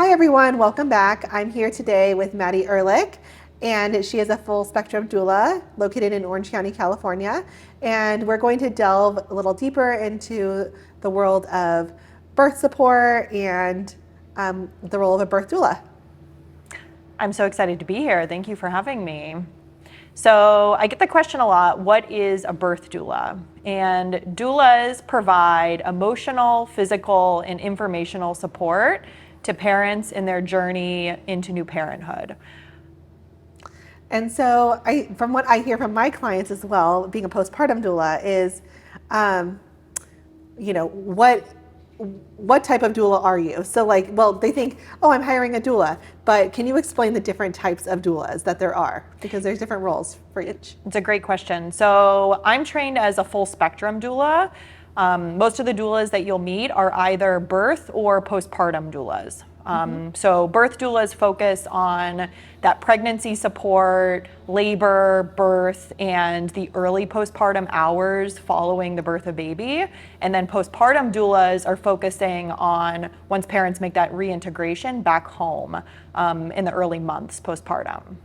Hi everyone, welcome back. I'm here today with Maddie Ehrlich, and she is a full spectrum doula located in Orange County, California. And we're going to delve a little deeper into the world of birth support and the role of a birth doula. I'm so excited to be here. Thank you for having me. So I get the question a lot, what is a birth doula? And doulas provide emotional, physical, and informational support to parents in their journey into new parenthood. And so from what I hear from my clients as well, being a postpartum doula is, what type of doula are you? So they think, oh, I'm hiring a doula, but can you explain the different types of doulas that there are? Because there's different roles for each. It's a great question. So I'm trained as a full spectrum doula. Most of the doulas that you'll meet are either birth or postpartum doulas. So birth doulas focus on that pregnancy support, labor, birth, and the early postpartum hours following the birth of baby. And then postpartum doulas are focusing on once parents make that reintegration back home in the early months postpartum.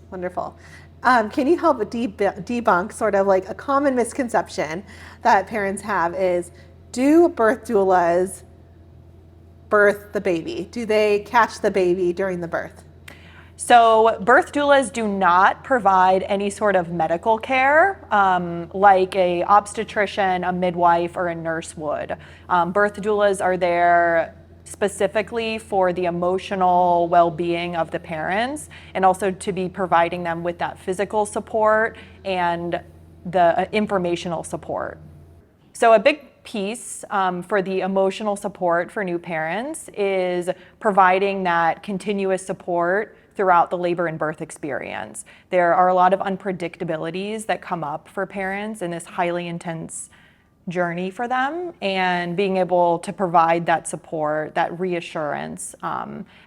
Wonderful. Can you help debunk sort of like a common misconception that parents have is, do birth doulas birth the baby? Do they catch the baby during the birth? So birth doulas do not provide any sort of medical care like a obstetrician, a midwife, or a nurse would. Birth doulas are there specifically for the emotional well-being of the parents and also to be providing them with that physical support and the informational support. So a big piece for the emotional support for new parents is providing that continuous support throughout the labor and birth experience. There are a lot of unpredictabilities that come up for parents in this highly intense journey for them, and being able to provide that support, that reassurance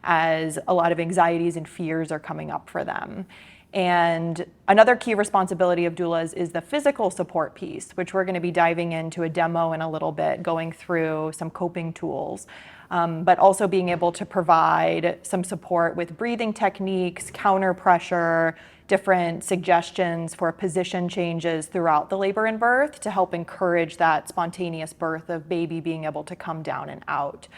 as a lot of anxieties and fears are coming up for them. And another key responsibility of doulas is the physical support piece, which we're going to be diving into a demo in a little bit, going through some coping tools, but also being able to provide some support with breathing techniques, counter pressure, different suggestions for position changes throughout the labor and birth to help encourage that spontaneous birth of baby being able to come down and out.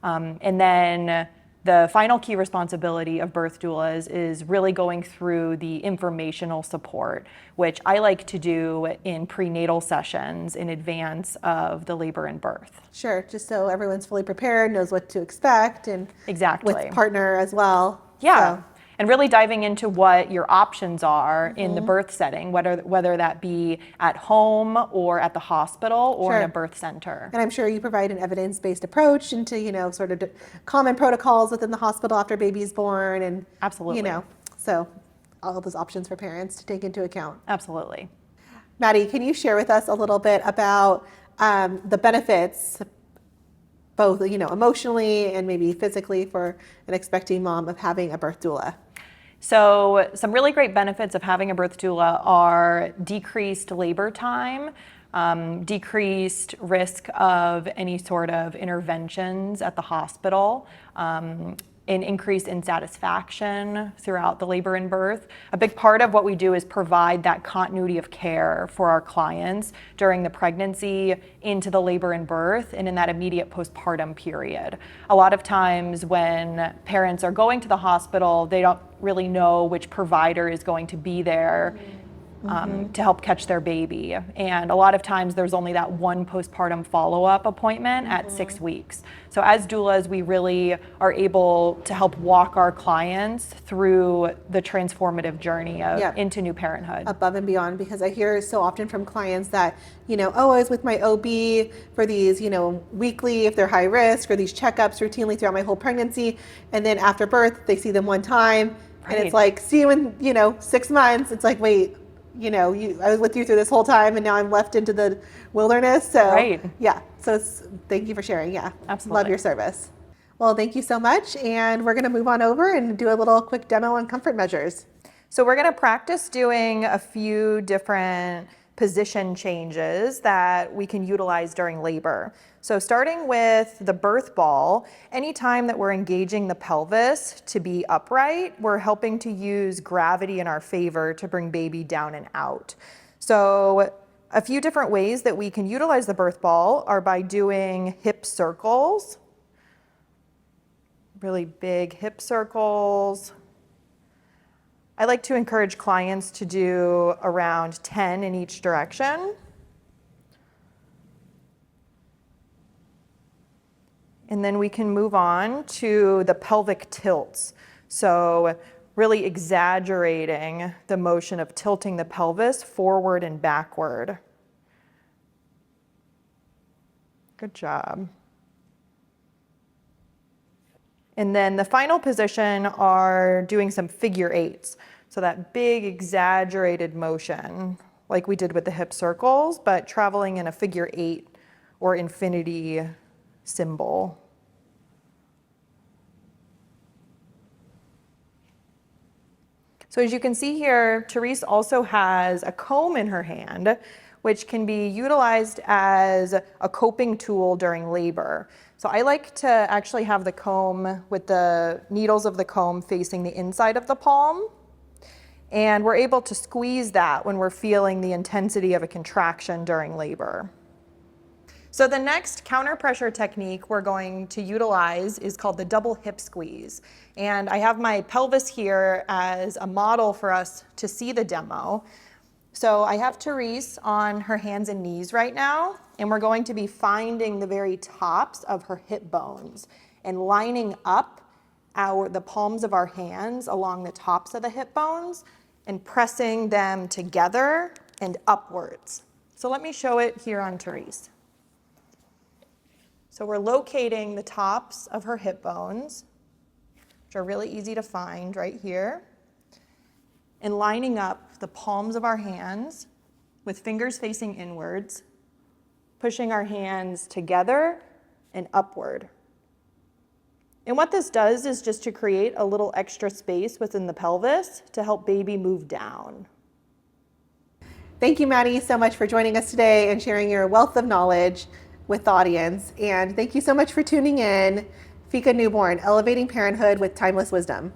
And then the final key responsibility of birth doulas is really going through the informational support, which I like to do in prenatal sessions in advance of the labor and birth. Sure, just so everyone's fully prepared, knows what to expect, and exactly with partner as well. Yeah. So. And really diving into what your options are in the birth setting, whether that be at home or at the hospital or in a birth center. And I'm sure you provide an evidence-based approach into, sort of common protocols within the hospital after baby's born, and absolutely, so all of those options for parents to take into account. Absolutely. Maddie, can you share with us a little bit about the benefits, both emotionally and maybe physically, for an expecting mom of having a birth doula? So some really great benefits of having a birth doula are decreased labor time, decreased risk of any sort of interventions at the hospital, an increase in satisfaction throughout the labor and birth. A big part of what we do is provide that continuity of care for our clients during the pregnancy, into the labor and birth, and in that immediate postpartum period. A lot of times when parents are going to the hospital, they don't really know which provider is going to be there to help catch their baby. And a lot of times there's only that one postpartum follow-up appointment at 6 weeks. So as doulas, we really are able to help walk our clients through the transformative journey of into new parenthood. Above and beyond, because I hear so often from clients that, oh, I was with my OB for these, weekly, if they're high risk, or these checkups routinely throughout my whole pregnancy. And then after birth, they see them one time. Right. And it's like, see you in, 6 months. It's like, wait, I was with you through this whole time, and now I'm left into the wilderness. So, so thank you for sharing. Yeah, absolutely. Love your service. Well, thank you so much. And we're going to move on over and do a little quick demo on comfort measures. So we're going to practice doing a few different position changes that we can utilize during labor. So starting with the birth ball, anytime that we're engaging the pelvis to be upright, we're helping to use gravity in our favor to bring baby down and out. So a few different ways that we can utilize the birth ball are by doing hip circles, really big hip circles. I like to encourage clients to do around 10 in each direction. And then we can move on to the pelvic tilts. So really exaggerating the motion of tilting the pelvis forward and backward. Good job. And then the final position are doing some figure eights. So that big exaggerated motion, like we did with the hip circles, but traveling in a figure eight or infinity symbol. So as you can see here, Therese also has a comb in her hand, which can be utilized as a coping tool during labor. So I like to actually have the comb with the needles of the comb facing the inside of the palm. And we're able to squeeze that when we're feeling the intensity of a contraction during labor. So the next counter pressure technique we're going to utilize is called the double hip squeeze. And I have my pelvis here as a model for us to see the demo. So I have Therese on her hands and knees right now, and we're going to be finding the very tops of her hip bones and lining up the palms of our hands along the tops of the hip bones and pressing them together and upwards. So let me show it here on Therese. So we're locating the tops of her hip bones, which are really easy to find right here, and lining up the palms of our hands with fingers facing inwards, pushing our hands together and upward. And what this does is just to create a little extra space within the pelvis to help baby move down. Thank you, Maddie, so much for joining us today and sharing your wealth of knowledge with the audience. And thank you so much for tuning in. Fika Newborn, Elevating Parenthood with Timeless Wisdom.